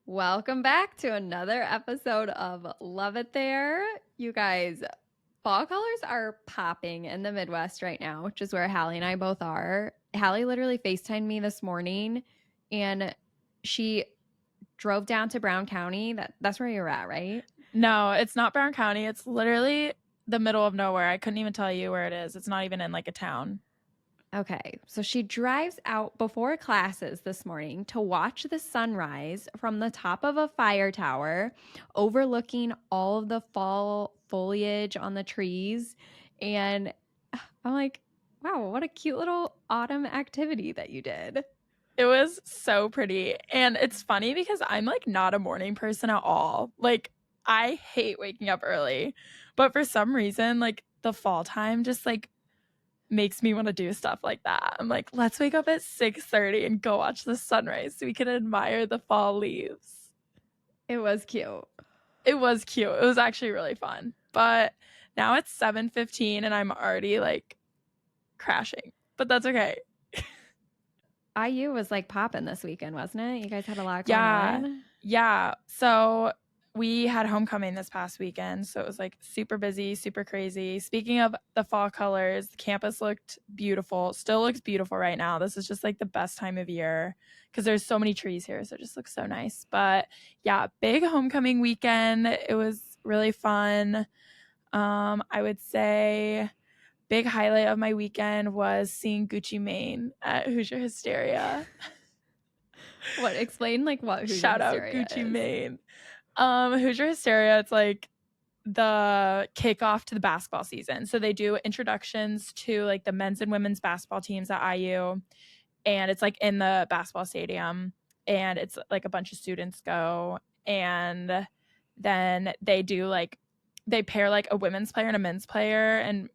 Welcome back to another episode of Love It There. You guys, fall colors are popping in the Midwest right now, which is where Hallie and I both are. Hallie literally FaceTimed me this morning and she drove down to Brown County. That's where you're at, right? No, it's not Brown County. It's literally the middle of nowhere. I couldn't even tell you where it is. It's not even in like a town. Okay, so she drives out before classes this morning to watch the sunrise from the top of a fire tower, overlooking all of the fall foliage on the trees. And I'm like, wow, what a cute little autumn activity that you did. It was so pretty. And it's funny because I'm like not a morning person at all. Like I hate waking up early. But for some reason, like the fall time just like makes me want to do stuff like that. I'm like, let's wake up at 6:30 and go watch the sunrise so we can admire the fall leaves. It was cute. It was cute. It was actually really fun. But now it's 7:15 and I'm already like crashing. But that's okay. IU was like popping this weekend, wasn't it? You guys had a lot going on. Yeah. So we had homecoming this past weekend. So it was like super busy, super crazy. Speaking of the fall colors, the campus looked beautiful. Still looks beautiful right now. This is just like the best time of year because there's so many trees here. So it just looks so nice. But yeah, big homecoming weekend. It was really fun. I would say big highlight of my weekend was seeing Gucci Mane at Hoosier Hysteria. What? Explain like what Hoosier Shout out Hysteria Gucci is. Mane. Hoosier Hysteria, it's like the kickoff to the basketball season. So they do introductions to like the men's and women's basketball teams at IU. And it's like in the basketball stadium. And it's like a bunch of students go. And then they do like, they pair like a women's player and a men's player and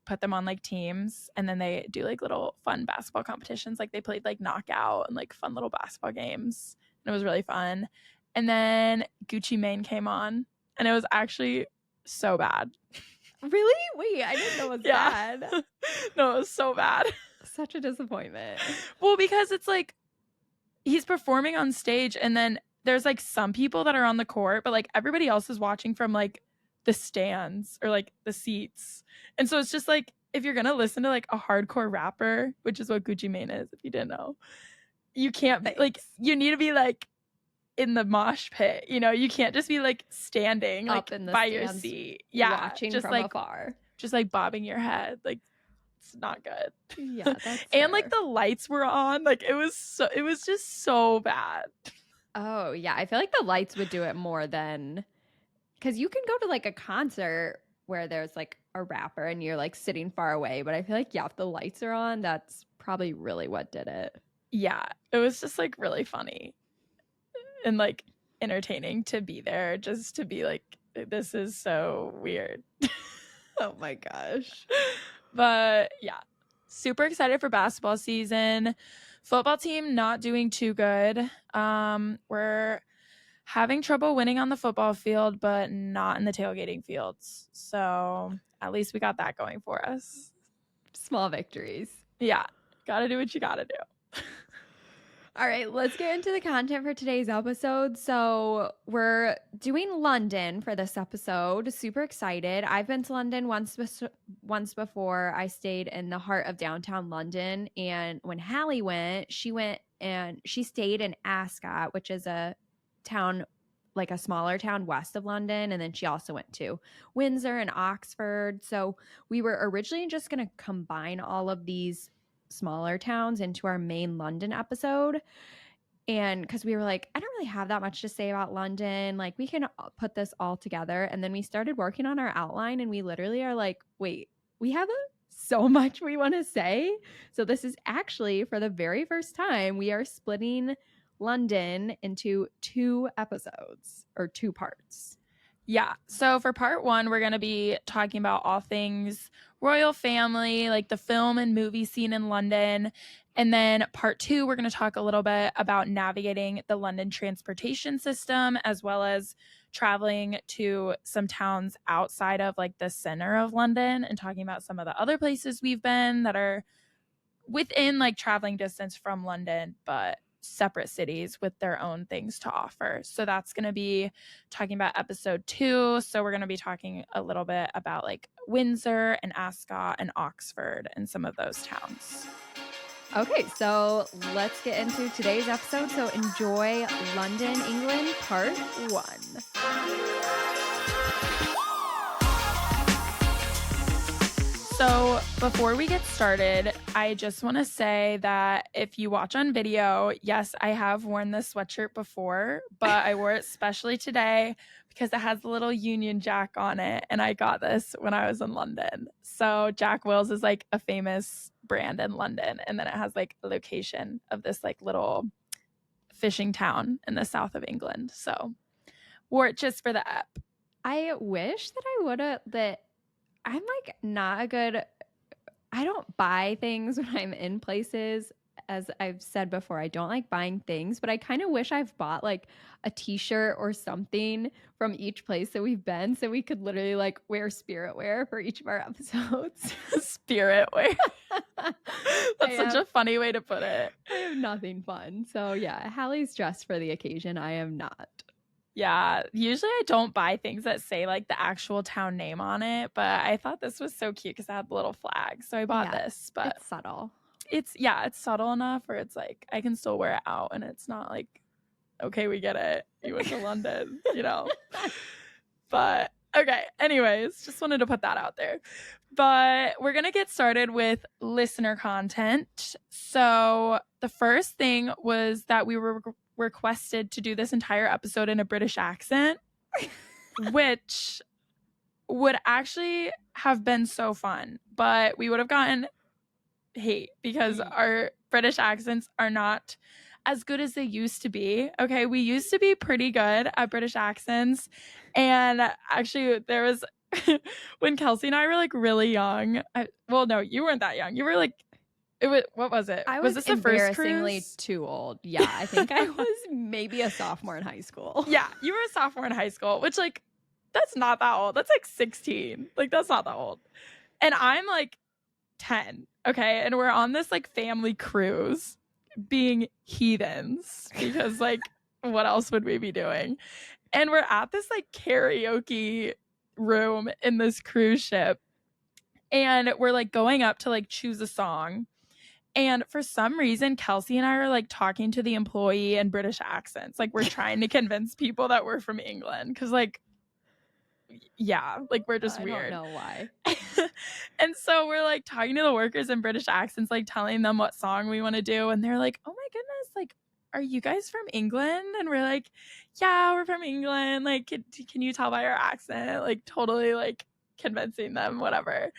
put them on like teams. And then they do like little fun basketball competitions. Like they played like knockout and like fun little basketball games. And it was really fun. And then Gucci Mane came on, and it was actually so bad. Really? Wait, I didn't know it was bad. No, it was so bad. Such a disappointment. Well, because it's like he's performing on stage, and then there's like some people that are on the court, but like everybody else is watching from like the stands or like the seats. And so it's just like if you're gonna listen to like a hardcore rapper, which is what Gucci Mane is, if you didn't know, you can't be, like you need to be like in the mosh pit, you know, you can't just be like standing like up in the by your seat, watching just from like afar, just like bobbing your head, like it's not good. Yeah, that's and fair. like the lights were on, like it was just so bad. Oh yeah, I feel like the lights would do it more than because you can go to like a concert where there's like a rapper and you're like sitting far away, but I feel like if the lights are on, that's probably really what did it. Yeah, it was just like really funny and like entertaining to be there, just to be like, this is so weird. Oh my gosh. But yeah, super excited for basketball season. Football team not doing too good. We're having trouble winning on the football field, but not in the tailgating fields. So at least we got that going for us. Small victories. Yeah, gotta do what you gotta do. All right, let's get into the content for today's episode. So we're doing London for this episode. Super excited. I've been to London once before. I stayed in the heart of downtown London. And when Hallie went, she stayed in Ascot, which is a town, like a smaller town west of London. And then she also went to Windsor and Oxford. So we were originally just going to combine all of these smaller towns into our main London episode, and because we were like, I don't really have that much to say about London, like we can put this all together. And then we started working on our outline and we literally are like, wait, we have so much we want to say. So this is actually, for the very first time, we are splitting London into 2 episodes or 2 parts. Yeah. So for part 1, we're going to be talking about all things royal family, like the film and movie scene in London. And then part 2, we're going to talk a little bit about navigating the London transportation system, as well as traveling to some towns outside of like the center of London and talking about some of the other places we've been that are within like traveling distance from London, but separate cities with their own things to offer. So that's going to be talking about episode 2. So we're going to be talking a little bit about like Windsor and Ascot and Oxford and some of those towns. Okay, so let's get into today's episode. So enjoy London, England, part 1. So before we get started, I just want to say that if you watch on video, yes, I have worn this sweatshirt before, but I wore it specially today because it has a little Union Jack on it, and I got this when I was in London. So Jack Wills is like a famous brand in London, and then it has like a location of this like little fishing town in the south of England. So wore it just for the app. I wish that I would have, that I'm like not a good, I don't buy things when I'm in places. As I've said before, I don't like buying things, but I kind of wish I've bought like a t-shirt or something from each place that we've been, so we could literally like wear spirit wear for each of our episodes. Spirit wear. That's such a funny way to put it. I have nothing fun. So yeah, Hallie's dressed for the occasion. I am not. Yeah, usually I don't buy things that say like the actual town name on it, but I thought this was so cute because I had the little flag, so I bought this. But it's subtle. It's subtle enough where it's like I can still wear it out, and it's not like, okay, we get it, you went to London, you know. But okay, anyways, just wanted to put that out there. But we're gonna get started with listener content. So the first thing was that we were requested to do this entire episode in a British accent, which would actually have been so fun, but we would have gotten hate because our British accents are not as good as they used to be. Okay, we used to be pretty good at British accents, and actually there was when Kelsey and I were like really young. Well, no, you weren't that young. You were like, what was it? I was this the first embarrassingly cruise? too old. Yeah, I think I was maybe a sophomore in high school. Yeah, you were a sophomore in high school, which like that's not that old. That's like 16. Like that's not that old. And I'm like 10. Okay, and we're on this like family cruise, being heathens because like what else would we be doing? And we're at this like karaoke room in this cruise ship, and we're like going up to like choose a song. And for some reason, Kelsey and I are like talking to the employee in British accents. Like we're trying to convince people that we're from England. Cause like, yeah, like we're just weird. I don't know why. And so we're like talking to the workers in British accents, like telling them what song we want to do. And they're like, oh my goodness, like, are you guys from England? And we're like, yeah, we're from England. Like, can you tell by our accent? Like totally like convincing them, whatever.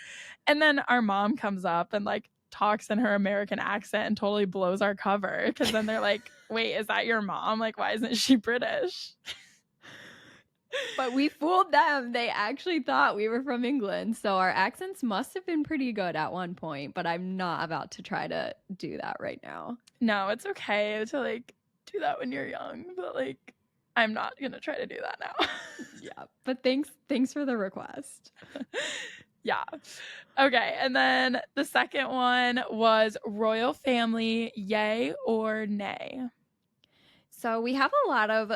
And then our mom comes up and like talks in her American accent and totally blows our cover, because then they're like, wait, is that your mom? Like, why isn't she British? But we fooled them. They actually thought we were from England. So our accents must have been pretty good at one point, but I'm not about to try to do that right now. No, it's okay to like do that when you're young, but like I'm not gonna try to do that now. Yeah, but thanks for the request. Yeah. Okay, and then the second one was royal family, yay or nay? So we have a lot of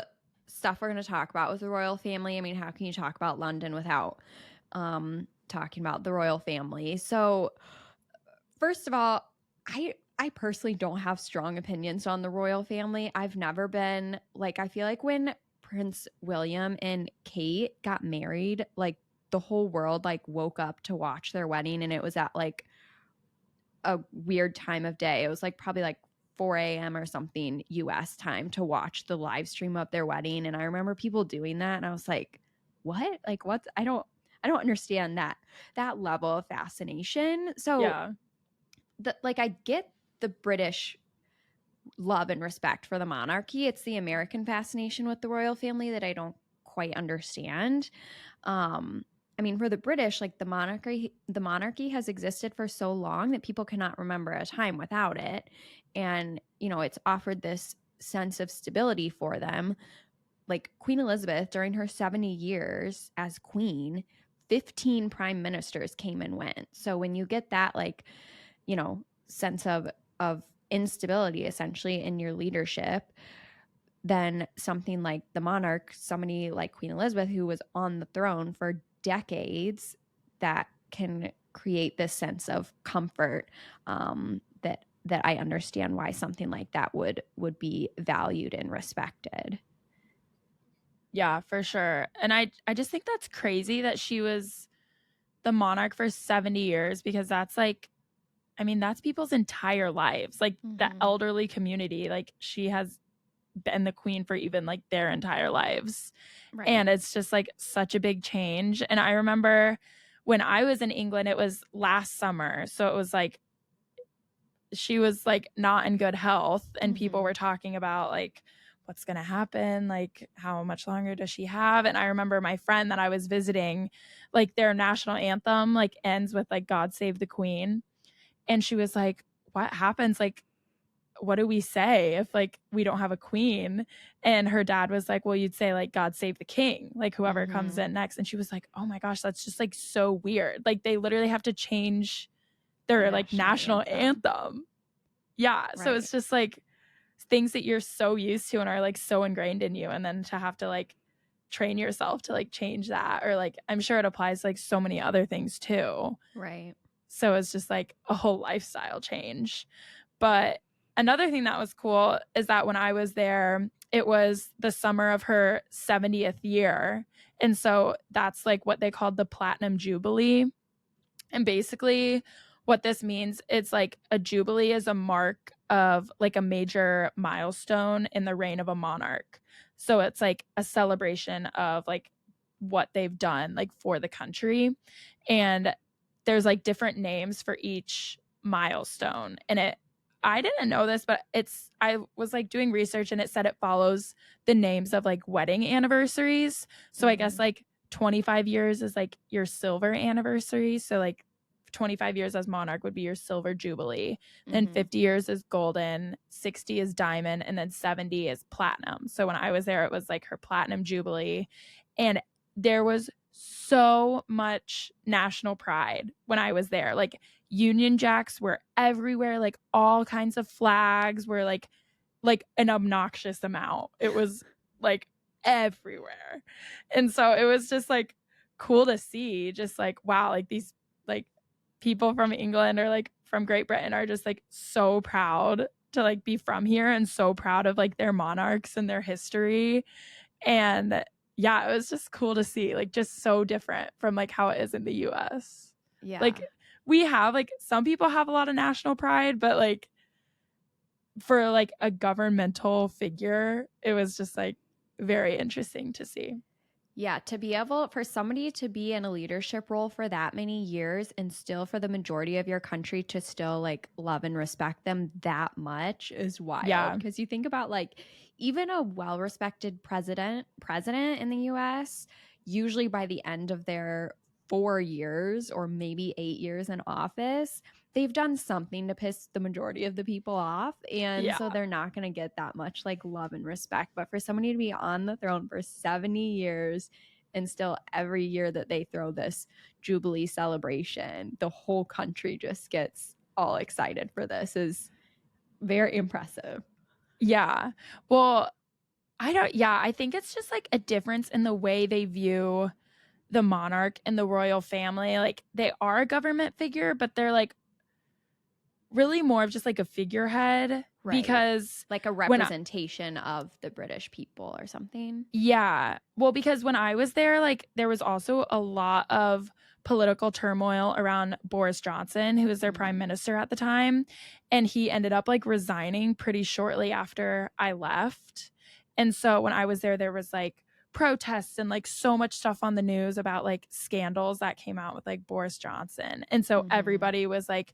stuff we're going to talk about with the royal family. I mean, how can you talk about London without talking about the royal family? So first of all, I personally don't have strong opinions on the royal family. I've never been like, I feel like when Prince William and Kate got married, like the whole world like woke up to watch their wedding, and it was at like a weird time of day. It was like probably like 4 a.m. or something US time to watch the live stream of their wedding. And I remember people doing that, and I was like, what? Like what's I don't understand that level of fascination. So yeah, like I get the British love and respect for the monarchy. It's the American fascination with the royal family that I don't quite understand. I mean, for the British, like the monarchy has existed for so long that people cannot remember a time without it. And, you know, it's offered this sense of stability for them. Like Queen Elizabeth, during her 70 years as queen, 15 prime ministers came and went. So when you get that, like, you know, sense of instability essentially in your leadership, then something like the monarch, somebody like Queen Elizabeth, who was on the throne for decades, that can create this sense of comfort, that I understand why something like that would be valued and respected. Yeah, for sure. And I just think that's crazy that she was the monarch for 70 years, because that's like, I mean, that's people's entire lives. Like the elderly community, like she has been the queen for even like their entire lives. Right. And it's just like such a big change. And I remember when I was in England, it was last summer. So it was like she was like not in good health, and people were talking about like what's going to happen, like how much longer does she have. And I remember my friend that I was visiting, like their national anthem like ends with like God Save the Queen, and she was like, what happens, like what do we say if like we don't have a queen? And her dad was like, well, you'd say like God Save the King, like whoever comes in next. And she was like, oh my gosh, that's just like so weird, like they literally have to change their like national anthem. Yeah. Right. So it's just like things that you're so used to and are like so ingrained in you, and then to have to like train yourself to like change that, or like I'm sure it applies to like so many other things too. Right. So it's just like a whole lifestyle change. But another thing that was cool is that when I was there, it was the summer of her 70th year. And so that's like what they called the Platinum Jubilee. And basically what this means, it's like a jubilee is a mark of like a major milestone in the reign of a monarch. So it's like a celebration of like what they've done like for the country. And there's like different names for each milestone. And I didn't know this, but I was like doing research, and it said it follows the names of like wedding anniversaries. So I guess like 25 years is like your silver anniversary. So like 25 years as monarch would be your silver jubilee. Then 50 years is golden, 60 is diamond, and then 70 is platinum. So when I was there, it was like her platinum jubilee. And there was so much national pride when I was there. Like Union Jacks were everywhere, like all kinds of flags were like an obnoxious amount. It was like everywhere. And so it was just like cool to see, just like, wow, like these like people from England or like from Great Britain are just like so proud to like be from here, and so proud of like their monarchs and their history. And yeah, it was just cool to see, like just so different from like how it is in the US. Yeah. Like we have like some people have a lot of national pride, but like for like a governmental figure, it was just like very interesting to see. Yeah, to be able for somebody to be in a leadership role for that many years, and still for the majority of your country to still like love and respect them that much is wild. Yeah. Because you think about like even a well-respected president in the US, usually by the end of their 4 years or maybe 8 years in office, they've done something to piss the majority of the people off. And so they're not going to get that much like love and respect. But for somebody to be on the throne for 70 years, and still every year that they throw this Jubilee celebration, the whole country just gets all excited for this, is very impressive. Yeah. Well, I think it's just like a difference in the way they view the monarch and the royal family. Like they are a government figure, but they're like really more of just like a figurehead, because like a representation of the British people or something. Yeah. Well, because when I was there, like there was also a lot of political turmoil around Boris Johnson, who was their prime minister at the time. And he ended up like resigning pretty shortly after I left. And so when I was there was like protests and like so much stuff on the news about like scandals that came out with like Boris Johnson. And so everybody was like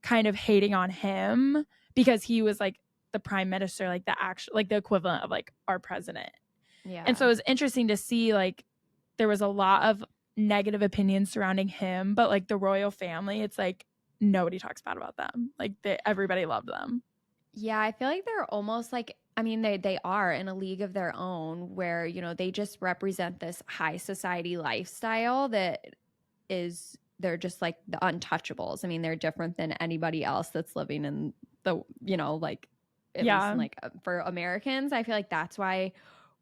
kind of hating on him, because he was like the prime minister, like the actual, like the equivalent of like our president. Yeah. And so it was interesting to see like there was a lot of negative opinions surrounding him, but like the royal family, it's like nobody talks bad about them. Like everybody loved them. Yeah, I feel like they're almost like, I mean, they are in a league of their own, where, you know, they just represent this high society lifestyle that is, they're just like the untouchables. I mean, they're different than anybody else that's living in the, you know, like at least like for Americans, I feel like that's why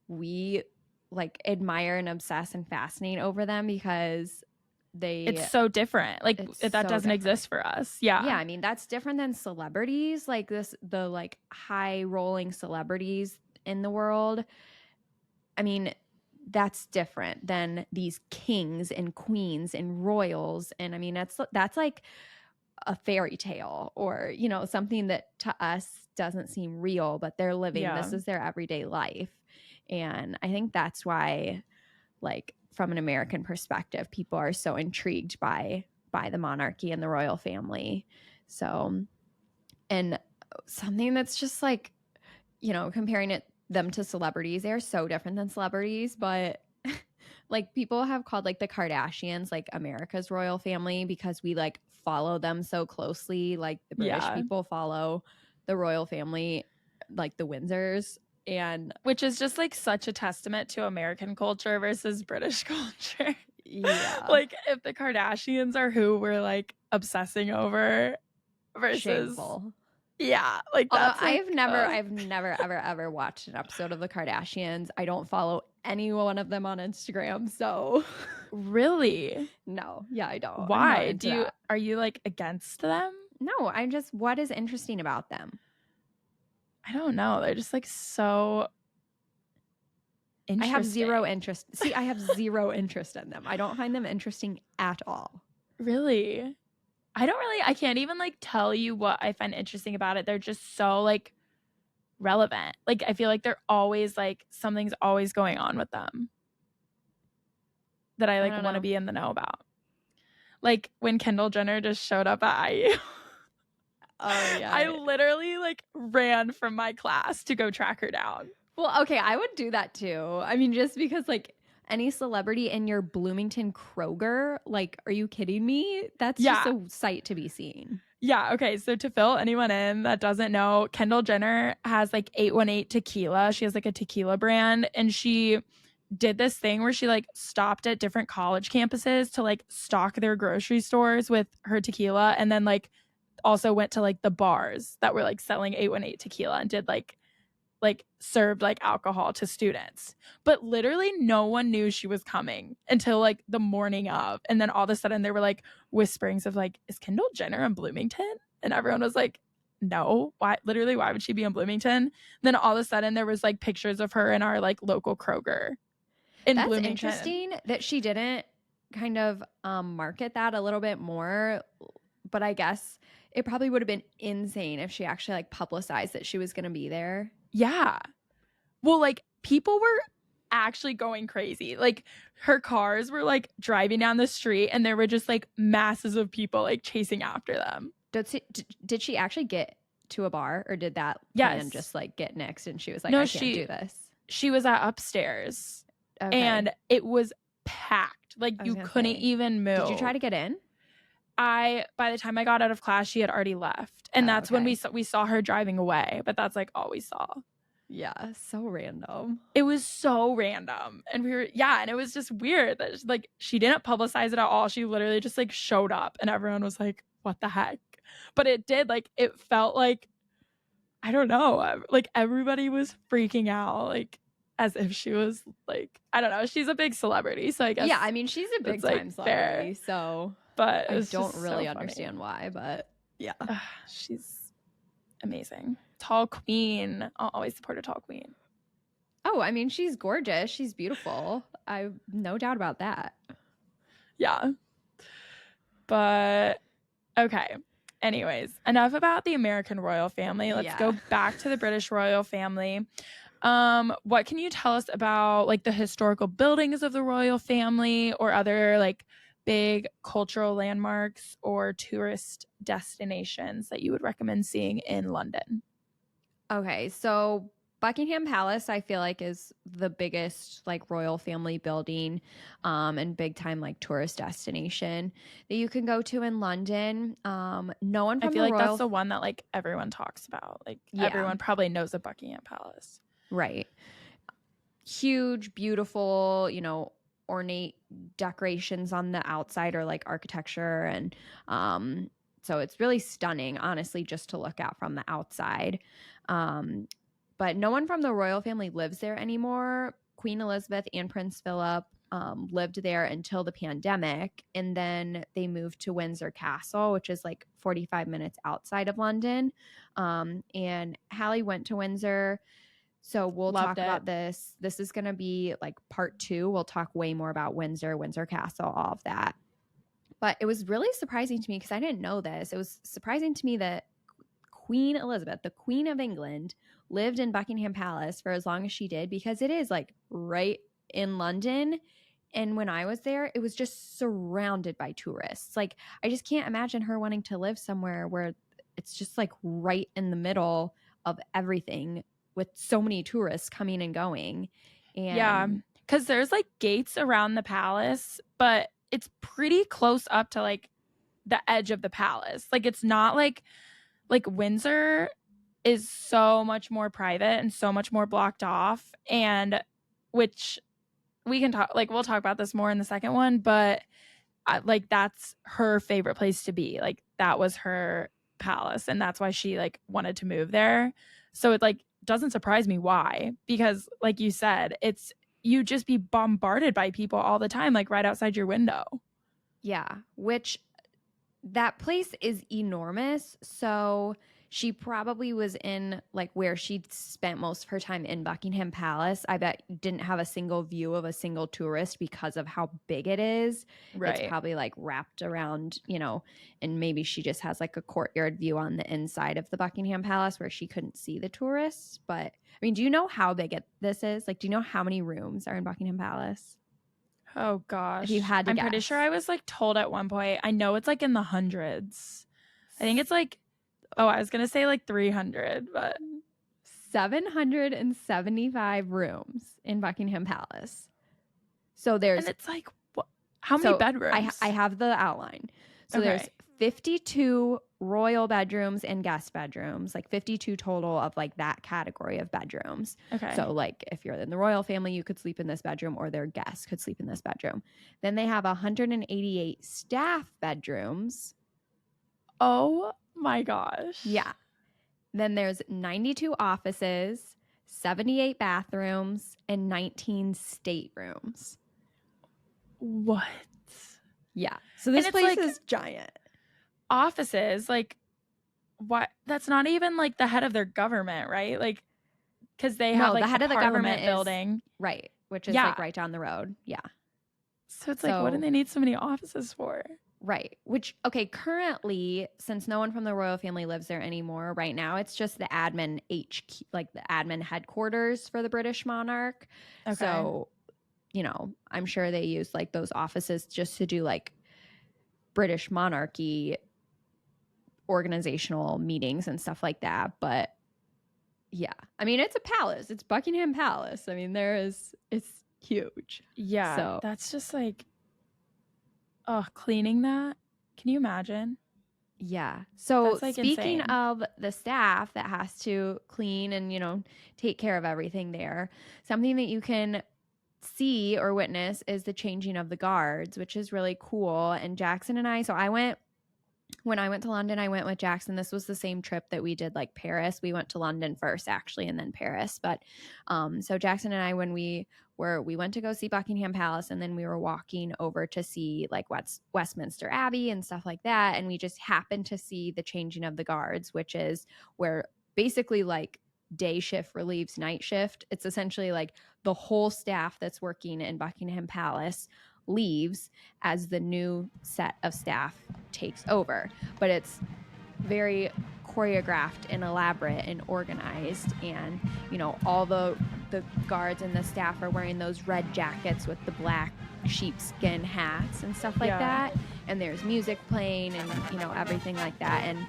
we like admire and obsess and fascinate over them, because it's so different. Like that doesn't exist for us. Yeah. I mean, that's different than celebrities, like the like high rolling celebrities in the world. I mean, that's different than these kings and queens and royals. And I mean, that's like a fairy tale, or, you know, something that to us doesn't seem real, but they're living, this is their everyday life. And I think that's why, like, from an American perspective, people are so intrigued by the monarchy and the royal family. So, and something that's just like, you know, comparing them to celebrities, they're so different than celebrities, but like people have called like the Kardashians like America's royal family, because we like follow them so closely. Like the British people follow the royal family, like the Windsors, and which is just like such a testament to American culture versus British culture. Yeah. Like if the Kardashians are who we're like obsessing over versus shameful. Yeah, like that's I've never ever watched an episode of the Kardashians. I don't follow any one of them on Instagram, so really? No. Yeah, I don't. Why? Are you like against them? No, I'm just, what is interesting about them? I don't know. They're just like so interesting. I have zero interest. See, I have zero interest in them. I don't find them interesting at all. Really? I can't even like tell you what I find interesting about it. They're just so like relevant. Like I feel like they're always like something's always going on with them that I like want to be in the know about. Like when Kendall Jenner just showed up at IU. Oh yeah. I literally like ran from my class to go track her down. Well, okay, I would do that too. I mean, just because like any celebrity in your Bloomington Kroger, like, are you kidding me? That's just a sight to be seen. Yeah, okay, so to fill anyone in that doesn't know, Kendall Jenner has like 818 tequila. She has like a tequila brand, and she did this thing where she like stopped at different college campuses to like stock their grocery stores with her tequila, and then like also went to like the bars that were like selling 818 tequila and did like served like alcohol to students. But literally no one knew she was coming until like the morning of. And then all of a sudden there were like whisperings of like, is Kendall Jenner in Bloomington? And everyone was like, no, why would she be in Bloomington? Then all of a sudden there was like pictures of her in our like local Kroger in That's Bloomington. Interesting that she didn't kind of market that a little bit more. But I guess it probably would have been insane if she actually like publicized that she was going to be there. Yeah. Well, like people were actually going crazy. Like her cars were like driving down the street and there were just like masses of people like chasing after them. Did she actually get to a bar, or did that plan just like get nixed and she was like, no, I can't do this? She was at upstairs and it was packed. Like you couldn't even move. Did you try to get in? By the time I got out of class, she had already left. And that's when we saw her driving away. But that's like all we saw. Yeah, so random. It was so random. And and it was just weird that like she didn't publicize it at all. She literally just like showed up and everyone was like, what the heck? But it did, like, it felt like, I don't know, like everybody was freaking out, like as if she was like, I don't know, she's a big celebrity. So I guess. Yeah, I mean, she's a big time celebrity. So. But I don't really understand why, but yeah. She's amazing. Tall queen. I'll always support a tall queen. Oh, I mean, she's gorgeous. She's beautiful. I've no doubt about that. Yeah. But, okay. Anyways, enough about the American royal family. Let's go back to the British royal family. What can you tell us about, like, the historical buildings of the royal family or other, like, big cultural landmarks or tourist destinations that you would recommend seeing in London? Okay, so Buckingham Palace, I feel like, is the biggest like royal family building and big time like tourist destination that you can go to in London. No one from I feel like that's the one that like everyone talks about. Like everyone probably knows of Buckingham Palace. Right. Huge, beautiful, you know, ornate decorations on the outside, or like architecture, and So it's really stunning, honestly, just to look at from the outside. But no one from the royal family lives there anymore. Queen Elizabeth and Prince Philip lived there until the pandemic, and then they moved to Windsor Castle, which is like 45 minutes outside of London. And Hallie went to Windsor. So we'll Loved talk about it. this. This is going to be like part 2. We'll talk way more about Windsor, Windsor Castle, all of that. But it was really surprising to me because I didn't know this. It was surprising to me that Queen Elizabeth, the Queen of England, lived in Buckingham Palace for as long as she did, because it is like right in London. And when I was there, it was just surrounded by tourists. Like, I just can't imagine her wanting to live somewhere where it's just like right in the middle of everything with so many tourists coming and going. And Yeah, because there's like gates around the palace, but it's pretty close up to like the edge of the palace. Like it's not like Windsor is so much more private and so much more blocked off, and which we can talk, like we'll talk about this more in the second one, but like that's her favorite place to be. Like that was her palace, and that's why she like wanted to move there. So it like doesn't surprise me why, because like you said, it's you just be bombarded by people all the time, like right outside your window. yeah, which that place is enormous. So she probably was in like where she'd spent most of her time in Buckingham Palace. I bet didn't have a single view of a single tourist because of how big it is. Right. It's probably like wrapped around, and maybe she just has like a courtyard view on the inside of the Buckingham Palace where she couldn't see the tourists. But I mean, do you know how big this is? Like, do you know how many rooms are in Buckingham Palace? Oh gosh. If you had to I'm guess. pretty sure I was like told at one point. I know it's like in the hundreds. I think it's like, I was going to say like 300, but 775 rooms in Buckingham Palace. So there's, and it's like, how many bedrooms? I have the outline. So Okay. there's 52 royal bedrooms and guest bedrooms, like 52 total of like that category of bedrooms. Okay. So like if you're in the royal family, you could sleep in this bedroom, or their guests could sleep in this bedroom. Then they have 188 staff bedrooms. Oh my gosh. Yeah. Then there's 92 offices, 78 bathrooms, and 19 staterooms. What? Yeah. So this place is giant. Offices, like, what? That's not even like the head of their government, right? Like, because they have like the head of the government building, right, which is like right down the road. Yeah. So it's like, what do they need so many offices for? Right. Which, okay, currently, since no one from the royal family lives there anymore, right now it's just the admin HQ, like the admin headquarters for the British monarch. Okay. So, I'm sure they use like those offices just to do like British monarchy organizational meetings and stuff like that. But yeah, I mean, it's a palace. It's Buckingham Palace. I mean, it's huge. Yeah. So that's just like, cleaning that. Can you imagine? Yeah. So like speaking insane. of the staff that has to clean and, take care of everything there, something that you can see or witness is the changing of the guards, which is really cool. And Jackson and I, when I went to London, I went with Jackson. This was the same trip that we did like Paris. We went to London first actually, and then Paris. But so Jackson and I, when we went to go see Buckingham Palace, and then we were walking over to see like Westminster Abbey and stuff like that. And we just happened to see the changing of the guards, which is where basically like day shift relieves night shift. It's essentially like the whole staff that's working in Buckingham Palace leaves as the new set of staff takes over. But it's very choreographed and elaborate and organized, and all the guards and the staff are wearing those red jackets with the black sheepskin hats and stuff like that, and there's music playing and everything like that. And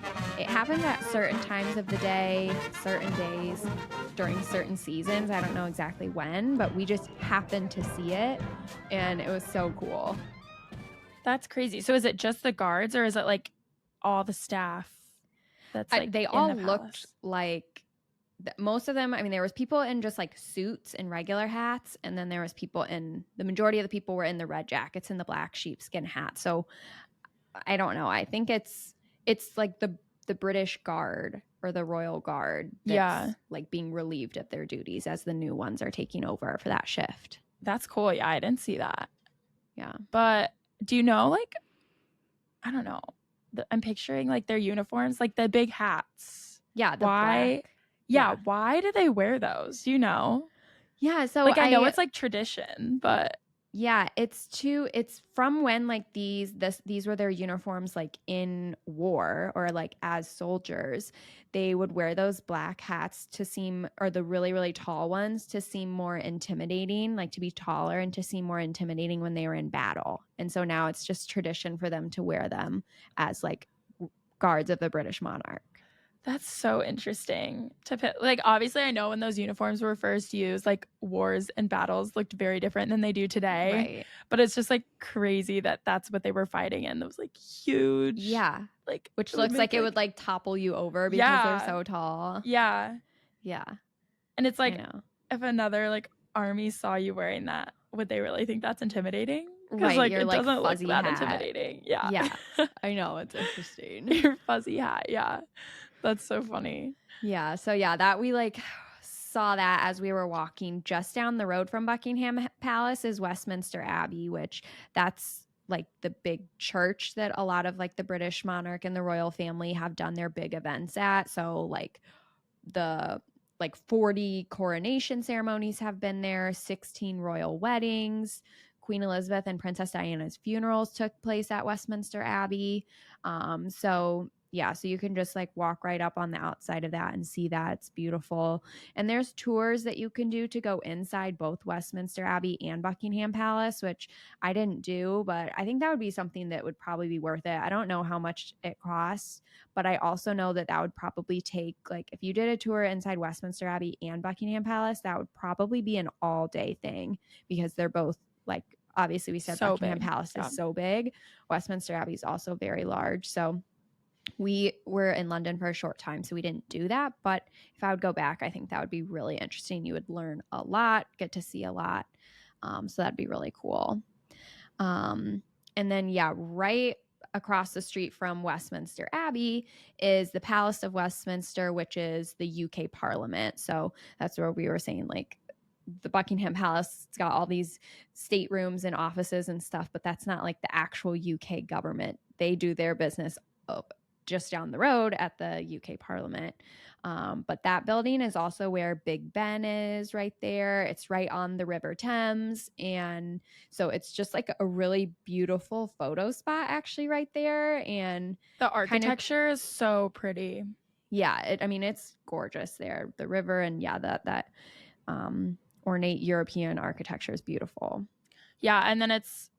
it happens at certain times of the day, certain days, during certain seasons. I don't know exactly when, but we just happened to see it, and it was so cool. That's crazy. So is it just the guards, or is it like all the staff? That's like they all looked like most of them. I mean, there was people in just like suits and regular hats, and then there was people the majority of the people were in the red jackets and the black sheepskin hats. So I don't know. I think it's it's like the British Guard or the Royal Guard that's Yeah. like being relieved of their duties as the new ones are taking over for that shift. That's cool. Yeah, I didn't see that. Yeah. But do you know, like, I don't know. I'm picturing like their uniforms, like the big hats. Yeah, the Why? black. Yeah, why do they wear those? Do you know? Yeah, so Like I know it's like tradition, but yeah, it's from when like these were their uniforms like in war or like as soldiers. They would wear those black hats to seem, or the really, really tall ones to seem more intimidating, like to be taller and to seem more intimidating when they were in battle. And so now it's just tradition for them to wear them as like guards of the British monarch. that's so interesting like obviously I know when those uniforms were first used, like wars and battles looked very different than they do today. Right. But it's just like crazy that that's what they were fighting in. Those like huge, yeah, like which looks like it would like topple you over because they're so tall. Yeah. Yeah. And it's like, I know. if another like army saw you wearing that, would they really think that's intimidating? Right, like your it like doesn't look fuzzy that hat. intimidating. Yeah. Yeah. I know, it's interesting. Your fuzzy hat. Yeah. That's so funny. Yeah. So yeah, that we like saw that as we were walking. Just down the road from Buckingham Palace is Westminster Abbey, which that's like the big church that a lot of like the British monarch and the royal family have done their big events at. So like the 40 coronation ceremonies have been there, 16 royal weddings. Queen Elizabeth and Princess Diana's funerals took place at Westminster Abbey. So you can just like walk right up on the outside of that and see that. It's beautiful. And there's tours that you can do to go inside both Westminster Abbey and Buckingham Palace, which I didn't do, but I think that would be something that would probably be worth it. I don't know how much it costs, but I also know that would probably take, like, if you did a tour inside Westminster Abbey and Buckingham Palace, that would probably be an all-day thing because they're both, like, obviously we said so Buckingham big. Palace is so big. Westminster Abbey is also very large. So we were in London for a short time, so we didn't do that. But if I would go back, I think that would be really interesting. You would learn a lot, get to see a lot. So that'd be really cool. And then, right across the street from Westminster Abbey is the Palace of Westminster, which is the UK Parliament. So that's where we were saying, like, the Buckingham Palace, it's got all these staterooms and offices and stuff, but that's not like the actual UK government. They do their business just down the road at the UK Parliament. But that building is also where Big Ben is, right there. It's right on the River Thames. And so it's just like a really beautiful photo spot actually right there. And the architecture is so pretty. Yeah, it's gorgeous there. The river and that ornate European architecture is beautiful. Yeah, and then it's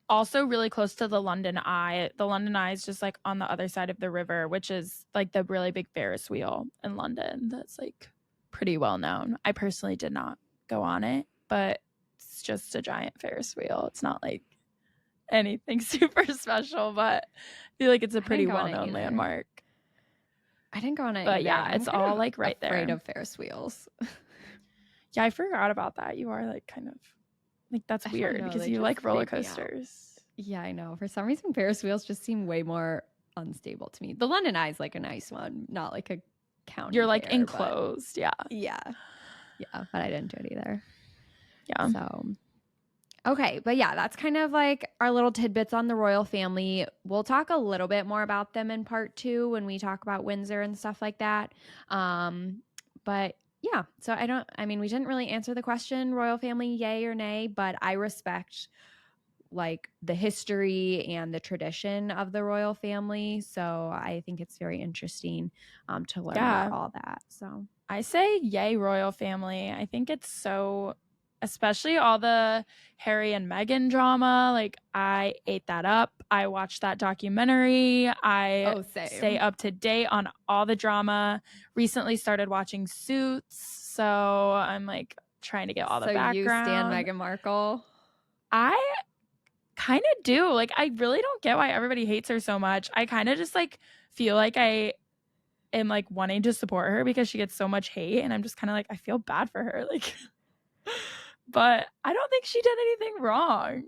also really close to the London Eye. The London Eye is just like on the other side of the river, which is like the really big Ferris wheel in London that's like pretty well known. I personally did not go on it, but it's just a giant Ferris wheel. It's not like anything super special, but I feel like it's a pretty well-known landmark. I didn't go on it, but yeah, it's all like right there. Afraid of Ferris wheels. Yeah, I forgot about that. You are like kind of like, that's weird because you like roller coasters. Yeah, I know. For some reason, Ferris wheels just seem way more unstable to me. The London Eye is like a nice one, not like a county. You're like enclosed. Yeah. But I didn't do it either. Yeah. So, okay. But yeah, that's kind of like our little tidbits on the royal family. We'll talk a little bit more about them in part 2 when we talk about Windsor and stuff like that. But yeah, so we didn't really answer the question, royal family, yay or nay, but I respect like the history and the tradition of the royal family. So I think it's very interesting to learn about all that. So I say yay, royal family. I think it's so, especially all the Harry and Meghan drama. Like, I ate that up. I watched that documentary. I stay up to date on all the drama. Recently started watching Suits. So I'm like trying to get all the background. So you stan Meghan Markle? I kind of do. Like, I really don't get why everybody hates her so much. I kind of just like feel like I am like wanting to support her because she gets so much hate. And I'm just kind of like, I feel bad for her. Like, but I don't think she did anything wrong.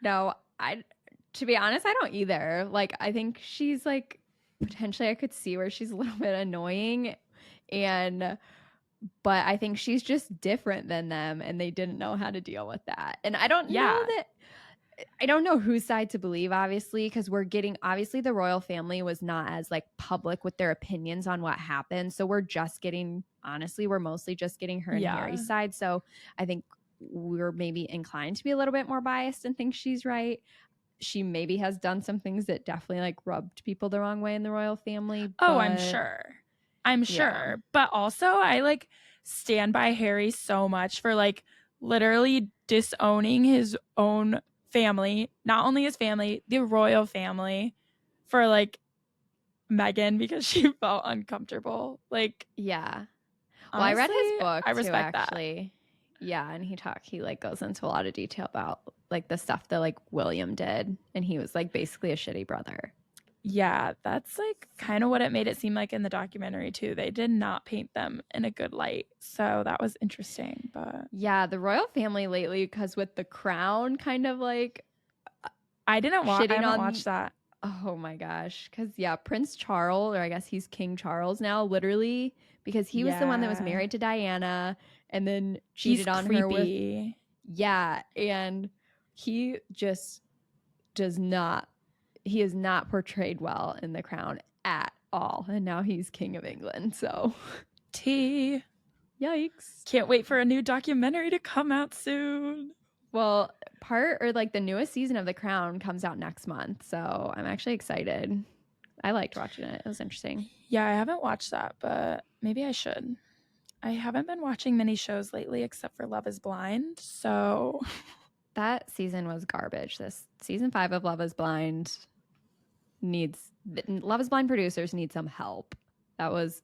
No, to be honest, I don't either. Like, I think she's like potentially I could see where she's a little bit annoying, but I think she's just different than them, and they didn't know how to deal with that. And I don't know whose side to believe, obviously, because obviously the royal family was not as like public with their opinions on what happened. So we're mostly just getting her and Harry's side. So I think we're maybe inclined to be a little bit more biased and think she's right. She maybe has done some things that definitely like rubbed people the wrong way in the royal family. Oh, I'm sure. But also I like stand by Harry so much for like literally disowning his own family, not only his family, the royal family, for like Meghan because she felt uncomfortable. Like, yeah. Well, I read his book I respect too, actually. That. Yeah, and he like goes into a lot of detail about like the stuff that like William did, and he was like basically a shitty brother. Yeah, that's like kind of what it made it seem like in the documentary too. They did not paint them in a good light. So that was interesting. But yeah, the royal family lately, because with the crown kind of like I haven't watched that. Oh my gosh. Because Prince Charles, or I guess he's King Charles now, literally, because he was the one that was married to Diana and then cheated on her with. Yeah, and he just is not portrayed well in The Crown at all. And now he's King of England. So Yikes. Can't wait for a new documentary to come out soon. Well, the newest season of The Crown comes out next month. So I'm actually excited. I liked watching it. It was interesting. Yeah, I haven't watched that, but maybe I should. I haven't been watching many shows lately except for Love is Blind. So that season was garbage. This season 5 of Love is Blind producers need some help. That was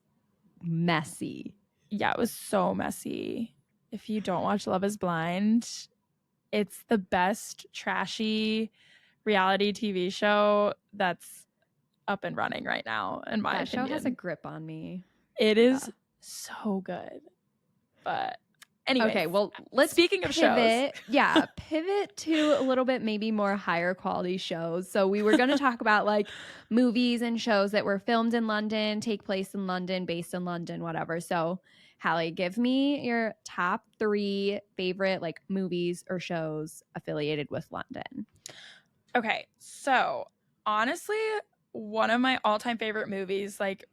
messy. Yeah, it was so messy. If you don't watch Love is Blind, it's the best trashy reality TV show that's up and running right now, in my opinion. That show has a grip on me. It is so good. But anyway, okay, well, let's speaking of shows. Pivot to a little bit maybe more higher quality shows. So we were going to talk about like movies and shows that were filmed in London, take place in London, based in London, whatever. So Hallie, give me your top 3 favorite like movies or shows affiliated with London. Okay, so honestly, one of my all-time favorite movies, like,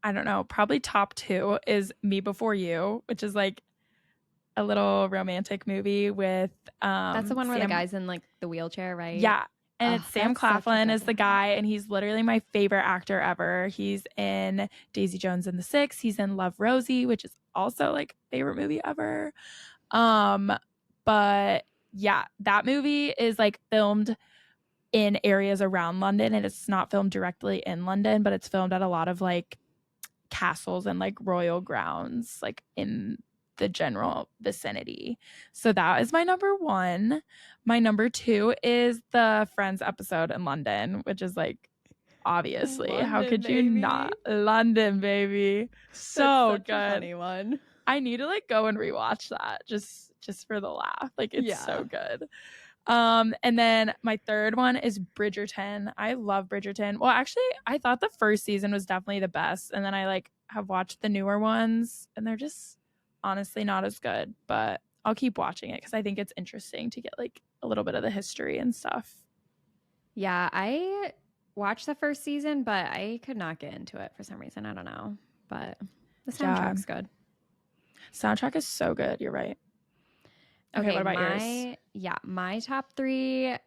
I don't know, probably top 2 is Me Before You, which is like a little romantic movie with that's the one where the guy's in like the wheelchair, right? Yeah. And it's Sam Claflin is the guy, and he's literally my favorite actor ever. He's in Daisy Jones and the Six. He's in Love, Rosie, which is also like favorite movie ever. But yeah, that movie is like filmed in areas around London, and it's not filmed directly in London, but it's filmed at a lot of like castles and like royal grounds, like in the general vicinity. So that is my number 1. My number 2 is the Friends episode in London, which is like, obviously, London, how could you not? London, baby. So good. A funny one. I need to like go and rewatch that just for the laugh. Like, it's so good. And then my third one is Bridgerton. I love Bridgerton. Well, actually, I thought the first season was definitely the best, and then I like have watched the newer ones, and they're just honestly not as good, but I'll keep watching it because I think it's interesting to get like a little bit of the history and stuff. Yeah, I watched the first season, but I could not get into it for some reason. I don't know, but the soundtrack's good. Soundtrack is so good. You're right. Okay, what about yours? Yeah, my top 3.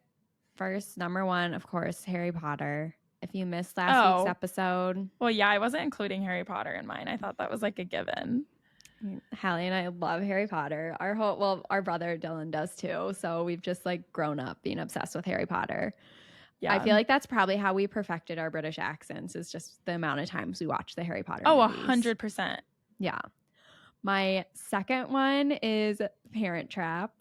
First, number 1, of course, Harry Potter. If you missed last week's episode. Well, yeah, I wasn't including Harry Potter in mine. I thought that was like a given. Hallie and I love Harry Potter. Our brother Dylan does too. So we've just like grown up being obsessed with Harry Potter. Yeah. I feel like that's probably how we perfected our British accents, is just the amount of times we watch the Harry Potter movies. 100%. Yeah. My second one is Parent Trap.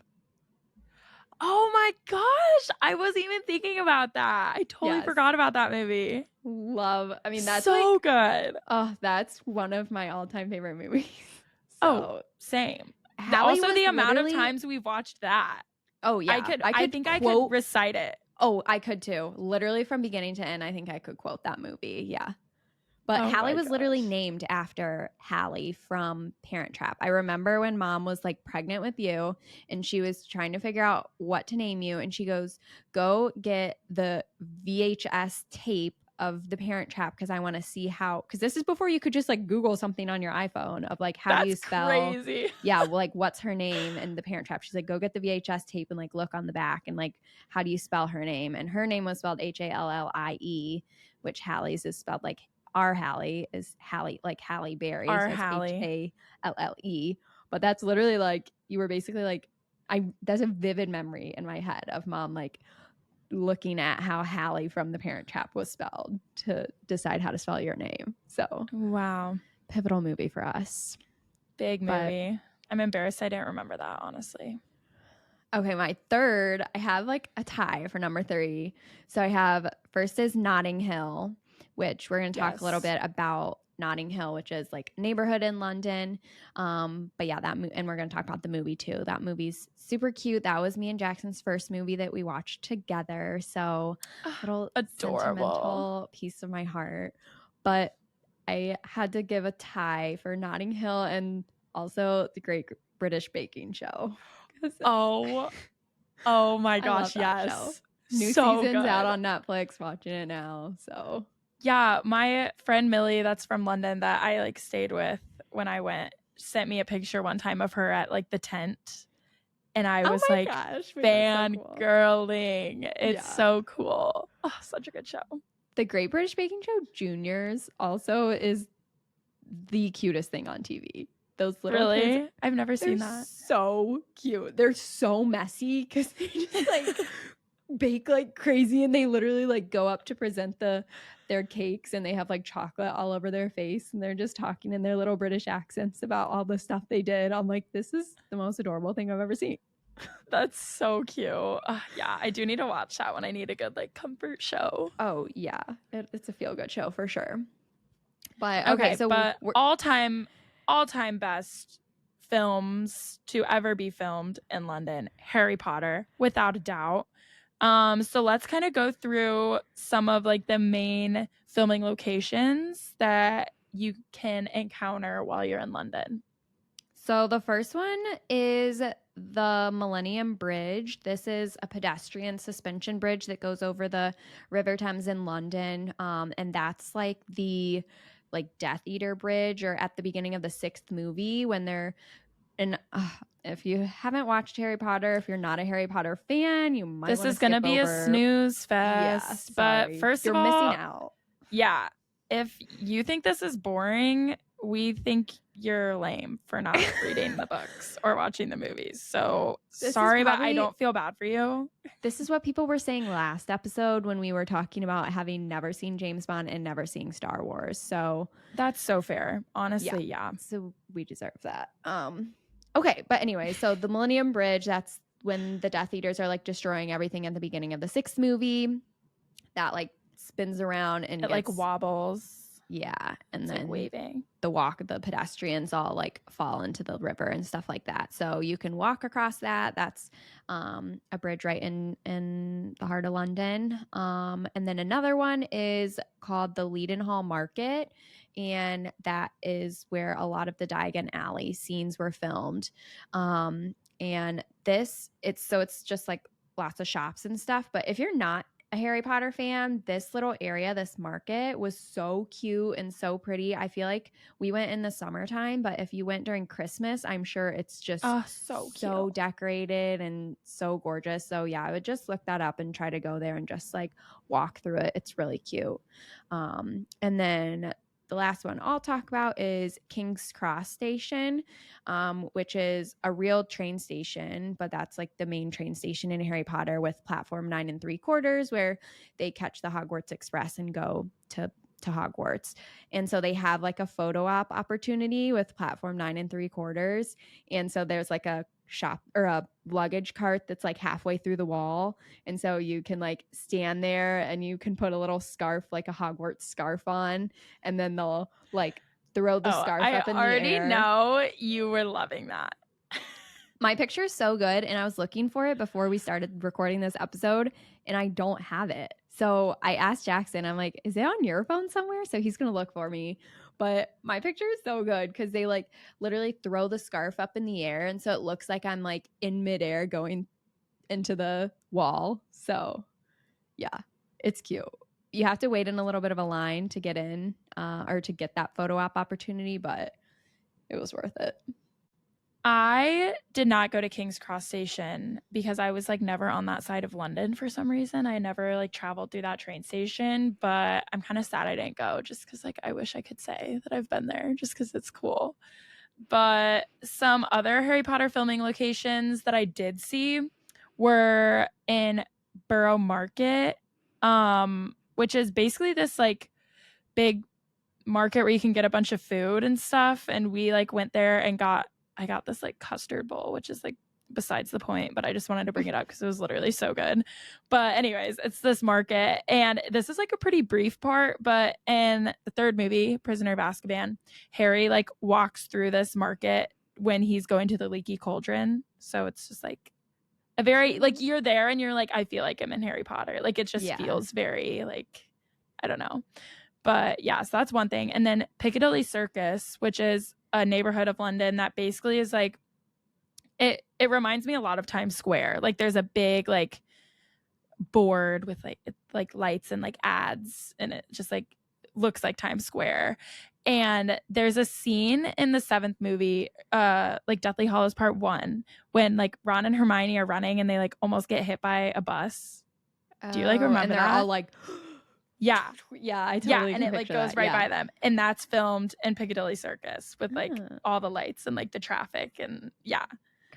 Oh my gosh. I wasn't even thinking about that. I totally forgot about that movie. That's so like, good. Oh, that's one of my all-time favorite movies. So, same. Also, the amount of times we've watched that. Oh yeah, I think I could recite it. Oh, I could too. Literally from beginning to end, I think I could quote that movie. Yeah. But Oh Hallie my was literally gosh. named after Hallie from Parent Trap. I remember when mom was like pregnant with you and she was trying to figure out what to name you. And she goes, go get the VHS tape of the Parent Trap because I want to see how, because this is before you could just like Google something on your iPhone of like, how do you That's spell, crazy. yeah, well, like what's her name and the Parent Trap. She's like, go get the VHS tape and like look on the back and like, how do you spell her name? And her name was spelled Hallie, which Hallie's is spelled like our Hallie is Hallie, like Halle Berry. Our So it's Hallie. Halle. But that's literally like, you were basically like, that's a vivid memory in my head of mom like looking at how Hallie from the Parent Trap was spelled to decide how to spell your name. So Wow. pivotal movie for us. Big But movie. I'm embarrassed I didn't remember that, honestly. okay, my third, I have like a tie for number 3. So I have first is Notting Hill, which we're going to talk a little bit about Notting Hill, which is like a neighborhood in London. But yeah, and we're going to talk about the movie too. That movie's super cute. That was me and Jackson's first movie that we watched together. So little Adorable. sentimental piece of my heart. But I had to give a tie for Notting Hill and also the Great British Baking Show. Oh my gosh, yes. Show. New so season's good. out on Netflix, watching it now. So yeah, my friend Millie that's from London that I like stayed with when I went sent me a picture one time of her at like the tent. And I was like fangirling. So it's so cool. Oh, such a good show. The Great British Baking Show Juniors also is the cutest thing on TV. Those little kids, I've never seen that. So cute. They're so messy because they just like bake like crazy and they literally like go up to present their cakes and they have like chocolate all over their face and they're just talking in their little British accents about all the stuff they did. I'm like, this is the most adorable thing I've ever seen. That's so cute. Yeah, I do need to watch that one. I need a good like comfort show. Oh yeah, it's a feel good show for sure. But okay, so but all time best films to ever be filmed in London, Harry Potter, without a doubt. So let's kind of go through some of like the main filming locations that you can encounter while you're in London. So the first one is the Millennium Bridge. This is a pedestrian suspension bridge that goes over the River Thames in London. And that's like the Death Eater Bridge, or at the beginning of the 6th movie when they're and if you haven't watched Harry Potter, if you're not a Harry Potter fan, you might. This is going to be a snooze fest. Yeah, but first you're of all, missing out. Yeah. If you think this is boring, we think you're lame for not reading the books or watching the movies. So sorry, but I don't feel bad for you. This is what people were saying last episode when we were talking about having never seen James Bond and never seeing Star Wars. So that's so fair. Honestly, yeah. So we deserve that. Okay, but anyway, so the Millennium Bridge, that's when the Death Eaters are like destroying everything at the beginning of the 6th movie. That like spins around and it like wobbles. Yeah, and it's then like waving. The pedestrians all like fall into the river and stuff like that. So you can walk across that. That's a bridge right in the heart of London. And then another one is called the Leadenhall Market, and that is where a lot of the Diagon Alley scenes were filmed. And it's just like lots of shops and stuff. But if you're not a Harry Potter fan, this little area, this market was so cute and so pretty. I feel like we went in the summertime, but if you went during Christmas, I'm sure it's just so decorated and so gorgeous. So yeah, I would just look that up and try to go there and just like walk through it. It's really cute. And then the last one I'll talk about is King's Cross Station, which is a real train station, but that's like the main train station in Harry Potter with platform 9 3/4, where they catch the Hogwarts Express and go to Hogwarts. And so they have like a photo op opportunity with platform 9 3/4. And so there's like a shop or a luggage cart that's like halfway through the wall, and so you can like stand there and you can put a little scarf, like a Hogwarts scarf on, and then they'll like throw the scarf up in the air. I already know you were loving that. My picture is so good, and I was looking for it before we started recording this episode, and I don't have it. So I asked Jackson, I'm like, is it on your phone somewhere? So he's going to look for me. But my picture is so good because they like literally throw the scarf up in the air. And so it looks like I'm like in midair going into the wall. So yeah, it's cute. You have to wait in a little bit of a line to get in or to get that photo op opportunity, but it was worth it. I did not go to King's Cross Station because I was like never on that side of London for some reason. I never like traveled through that train station, but I'm kind of sad I didn't go just because like I wish I could say that I've been there just because it's cool. But some other Harry Potter filming locations that I did see were in Borough Market, which is basically this like big market where you can get a bunch of food and stuff. And we like went there and I got this like custard bowl, which is like besides the point, but I just wanted to bring it up because it was literally so good. But anyways, it's this market, and this is like a pretty brief part, but in the third movie, Prisoner of Azkaban, Harry like walks through this market when he's going to the Leaky Cauldron. So it's just like a very like you're there and you're like, I feel like I'm in Harry Potter. Like it just feels very like, I don't know. But yeah, so that's one thing. And then Piccadilly Circus, which is a neighborhood of London that basically is like, it reminds me a lot of Times Square. Like there's a big like board with like lights and like ads, and it just like looks like Times Square. And there's a scene in the 7th movie, like Deathly Hallows Part 1, when like Ron and Hermione are running and they like almost get hit by a bus. Do you like remember and they're that? all like yeah, I totally and it like goes right by them, and that's filmed in Piccadilly Circus with like all the lights and like the traffic, and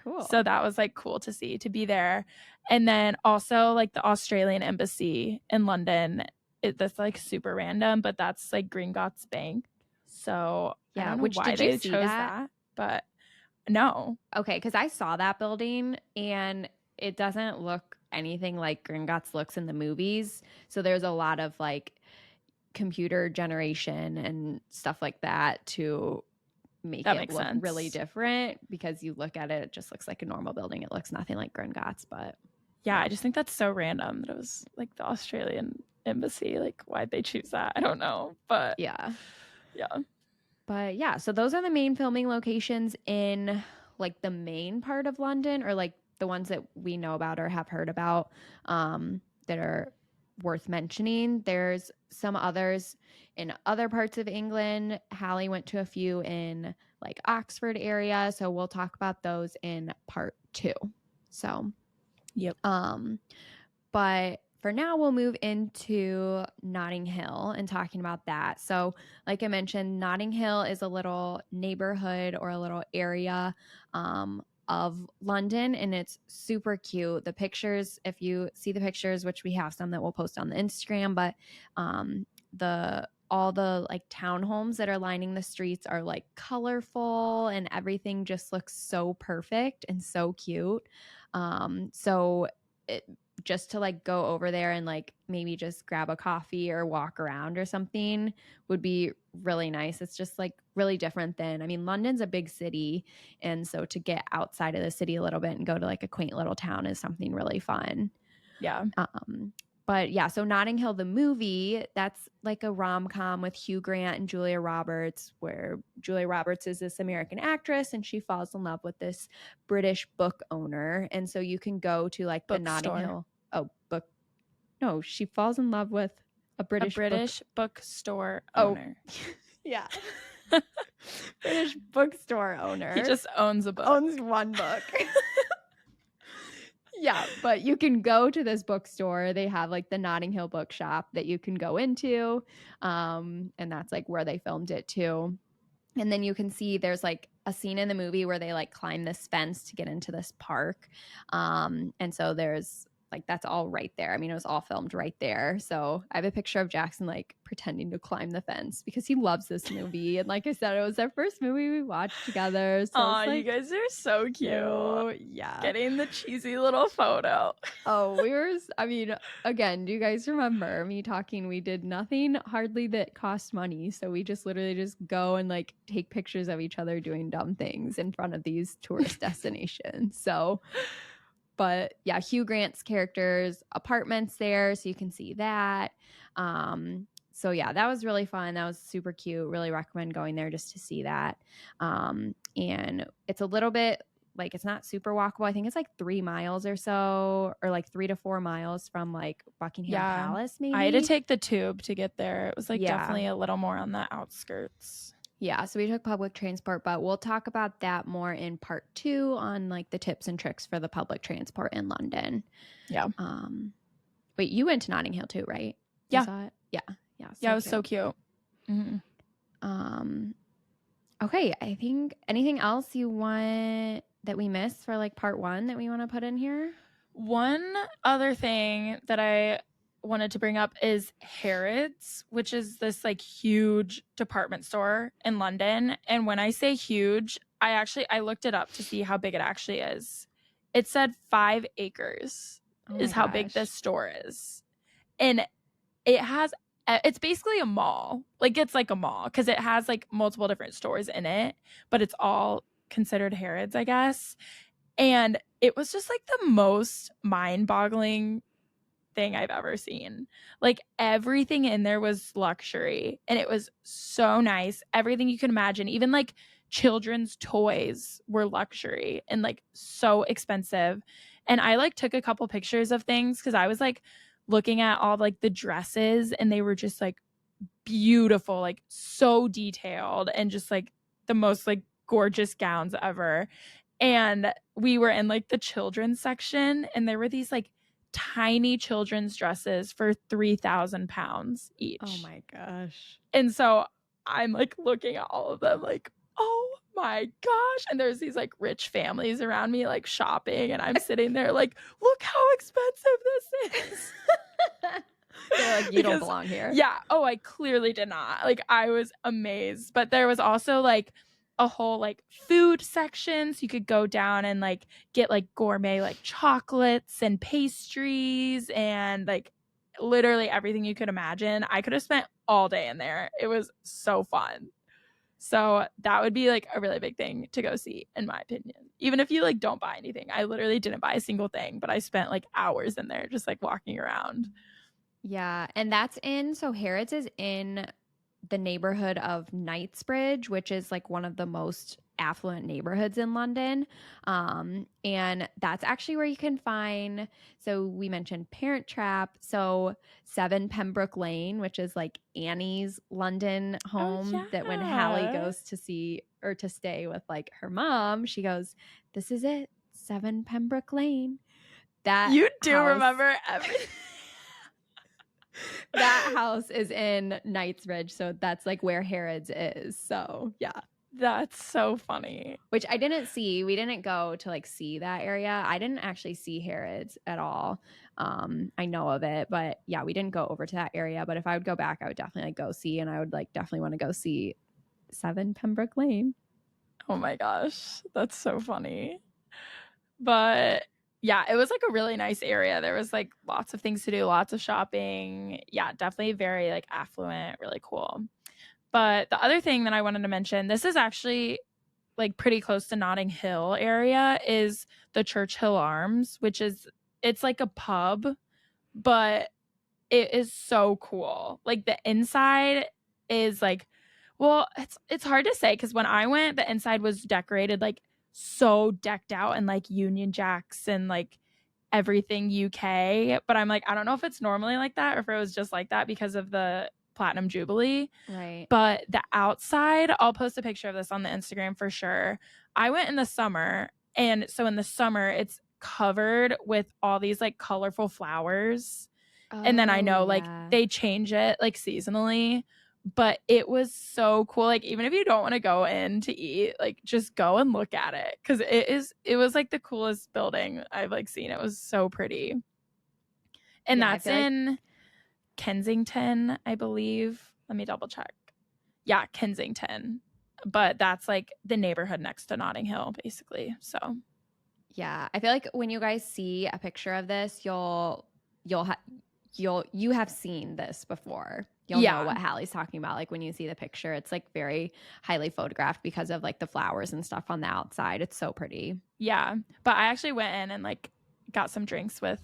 cool. So that was like cool to see, to be there. And then also like the Australian embassy in London, that's like super random, but that's like Gringotts Bank. So I don't know why they chose that, but no. Okay, because I saw that building and it doesn't look anything like Gringotts looks in the movies. So there's a lot of like computer generation and stuff like that to make it look really different, because you look at it, it just looks like a normal building. It looks nothing like Gringotts, but yeah, I just think that's so random that it was like the Australian embassy. Like why'd they choose that? I don't know, but yeah. But yeah, so those are the main filming locations in like the main part of London, or like the ones that we know about or have heard about that are worth mentioning. There's some others in other parts of England. Hallie went to a few in like Oxford area, so we'll talk about those in part 2. So but for now, we'll move into Notting Hill and talking about that. So like I mentioned, Notting Hill is a little neighborhood or a little area of London, and it's super cute. The pictures, if you see the pictures, which we have some that we'll post on the Instagram, but all the like townhomes that are lining the streets are like colorful, and everything just looks so perfect and so cute. So just to like go over there and like maybe just grab a coffee or walk around or something would be really nice. It's just like really different than, I mean, London's a big city, and so to get outside of the city a little bit and go to like a quaint little town is something really fun. But yeah, so Notting Hill, the movie, that's like a rom-com with Hugh Grant and Julia Roberts, where Julia Roberts is this American actress and she falls in love with this British book owner. And so you can go to like the Notting Hill. No, she falls in love with a British bookstore owner. Yeah. British bookstore owner. He just owns a book. Owns one book. Yeah, but you can go to this bookstore. They have like the Notting Hill bookshop that you can go into. And that's like where they filmed it too. And then you can see there's like a scene in the movie where they like climb this fence to get into this park. And so there's like that's all right there. I mean, it was all filmed right there. So I have a picture of Jackson like pretending to climb the fence because he loves this movie. And like I said, it was our first movie we watched together. So Aw, it's like, you guys are so cute. so, yeah. Getting the cheesy little photo. Oh, I mean, again, do you guys remember me talking? We did nothing hardly that cost money. So we just literally just go and like take pictures of each other doing dumb things in front of these tourist destinations. So, but yeah, Hugh Grant's character's apartment's there, so you can see that. So yeah, that was really fun. That was super cute. Really recommend going there just to see that. And it's a little bit like it's not super walkable. I think it's like 3 miles or so, or like 3 to 4 miles from like Buckingham Palace, maybe. I had to take the tube to get there. It was like definitely a little more on the outskirts. Yeah, so we took public transport, but we'll talk about that more in part 2 on like the tips and tricks for the public transport in London. Yeah. But you went to Notting Hill too, right? Yeah. You saw it? Yeah. Yeah. Yeah, it was so cute. Mm-hmm. Okay, I think anything else you want that we missed for like part 1 that we want to put in here? One other thing that I wanted to bring up is Harrods, which is this like huge department store in London. And when I say huge, I looked it up to see how big it actually is. It said 5 acres is how big this store is. And it's basically a mall. Like it's like a mall because it has like multiple different stores in it, but it's all considered Harrods, I guess. And it was just like the most mind-boggling thing I've ever seen. Like everything in there was luxury and it was so nice. Everything you can imagine, even like children's toys were luxury and like so expensive. And I like took a couple pictures of things because I was like looking at all like the dresses and they were just like beautiful, like so detailed and just like the most like gorgeous gowns ever. And we were in like the children's section and there were these like tiny children's dresses for £3,000 each. Oh my gosh. And so I'm like looking at all of them like, oh my gosh. And there's these like rich families around me like shopping and I'm sitting there like, look how expensive this is. They're like, you don't belong here. Yeah. Oh, I clearly did not. Like I was amazed. But there was also like a whole like food section, so you could go down and like get like gourmet like chocolates and pastries and like literally everything you could imagine. I could have spent all day in there. It was so fun. So that would be like a really big thing to go see in my opinion. Even if you like don't buy anything. I literally didn't buy a single thing, but I spent like hours in there just like walking around. Yeah, and so Harrods is in the neighborhood of Knightsbridge, which is like one of the most affluent neighborhoods in London. And that's actually where you can find, so we mentioned Parent Trap. So 7 Pembroke Lane, which is like Annie's London home, that when Hallie goes to see or to stay with like her mom, she goes, this is it, 7 Pembroke Lane. That you do remember everything. That house is in Knightsbridge, so that's like where Harrods is. So yeah, that's so funny. Which I didn't see. We didn't go to like see that area. I didn't actually see Harrods at all. I know of it, but yeah, we didn't go over to that area. But if I would go back, I would definitely like go see, and I would like definitely want to go see 7 Pembroke Lane. Oh my gosh, that's so funny. But yeah, it was like a really nice area. There was like lots of things to do, lots of shopping. Yeah, definitely very like affluent, really cool. But the other thing that I wanted to mention, this is actually like pretty close to Notting Hill area, is the Churchill Arms, which is, it's like a pub, but it is so cool. Like the inside is like, well, it's hard to say because when I went, the inside was decorated like so decked out and like Union Jacks and like everything UK, but I'm like, I don't know if it's normally like that or if it was just like that because of the Platinum Jubilee. Right. But the outside, I'll post a picture of this on the Instagram for sure. I went in the summer, and so in the summer it's covered with all these like colorful flowers. And then I know like they change it like seasonally, but it was so cool. Like even if you don't want to go in to eat, like just go and look at it because it was like the coolest building I've like seen. It was so pretty. And Yeah, I that's feel like- in Kensington, I believe. Let me double check. Yeah, Kensington. But that's like the neighborhood next to Notting Hill, basically. So Yeah, I feel like when you guys see a picture of this, you have seen this before. You'll know Yeah. what Hallie's talking about. Like when you see the picture, it's like very highly photographed because of like the flowers and stuff on the outside. It's so pretty. Yeah. But I actually went in and like got some drinks with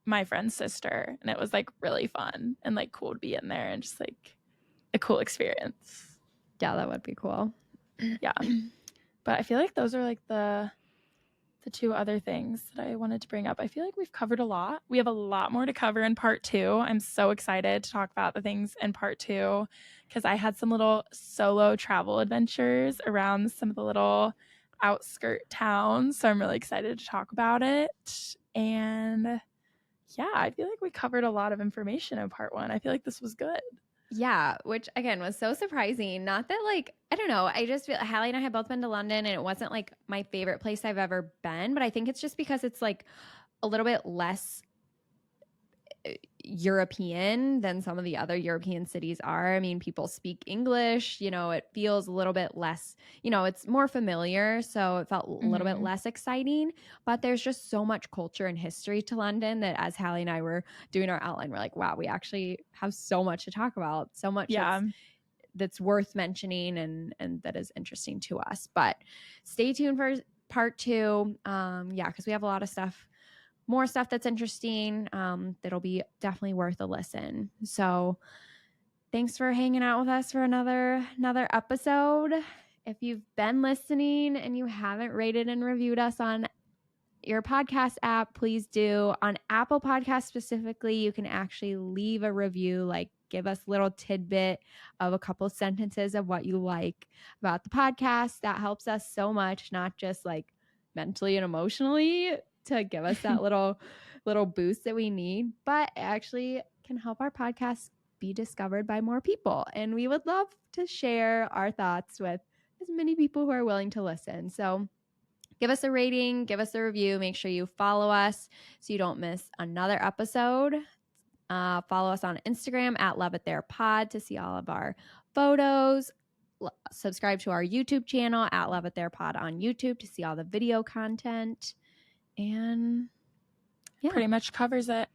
my friend's sister, and it was like really fun and like cool to be in there and just like a cool experience. Yeah, that would be cool. Yeah. But I feel like those are like the two other things that I wanted to bring up. I feel like we've covered a lot. We have a lot more to cover in part 2. I'm so excited to talk about the things in part 2 because I had some little solo travel adventures around some of the little outskirt towns. So I'm really excited to talk about it. And yeah, I feel like we covered a lot of information in part 1. I feel like this was good. Yeah, which again was so surprising. Not that like, I don't know, I just feel Hallie and I have both been to London and it wasn't like my favorite place I've ever been, but I think it's just because it's like a little bit less European than some of the other European cities are. I mean, people speak English, it feels a little bit less, it's more familiar. So it felt a little bit less exciting. But there's just so much culture and history to London that as Hallie and I were doing our outline, we're like, wow, we actually have so much to talk about, so much that's worth mentioning and that is interesting to us. But stay tuned for part 2. Because we have a lot of stuff. More stuff that's interesting that'll be definitely worth a listen. So thanks for hanging out with us for another episode. If you've been listening and you haven't rated and reviewed us on your podcast app, please do. On Apple Podcasts specifically, you can actually leave a review, like give us a little tidbit of a couple sentences of what you like about the podcast. That helps us so much, not just like mentally and emotionally, to give us that little boost that we need, but it actually can help our podcast be discovered by more people. And we would love to share our thoughts with as many people who are willing to listen. So give us a rating, give us a review, make sure you follow us so you don't miss another episode. Follow us on Instagram at Love It There Pod to see all of our photos. Subscribe to our YouTube channel at Love It There Pod on YouTube to see all the video content. And yeah, pretty much covers it.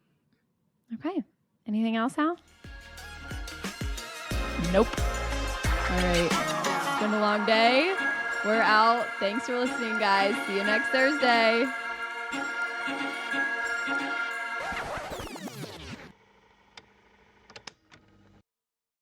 Okay. Anything else, Hal? Nope. All right. It's been a long day. We're out. Thanks for listening, guys. See you next Thursday.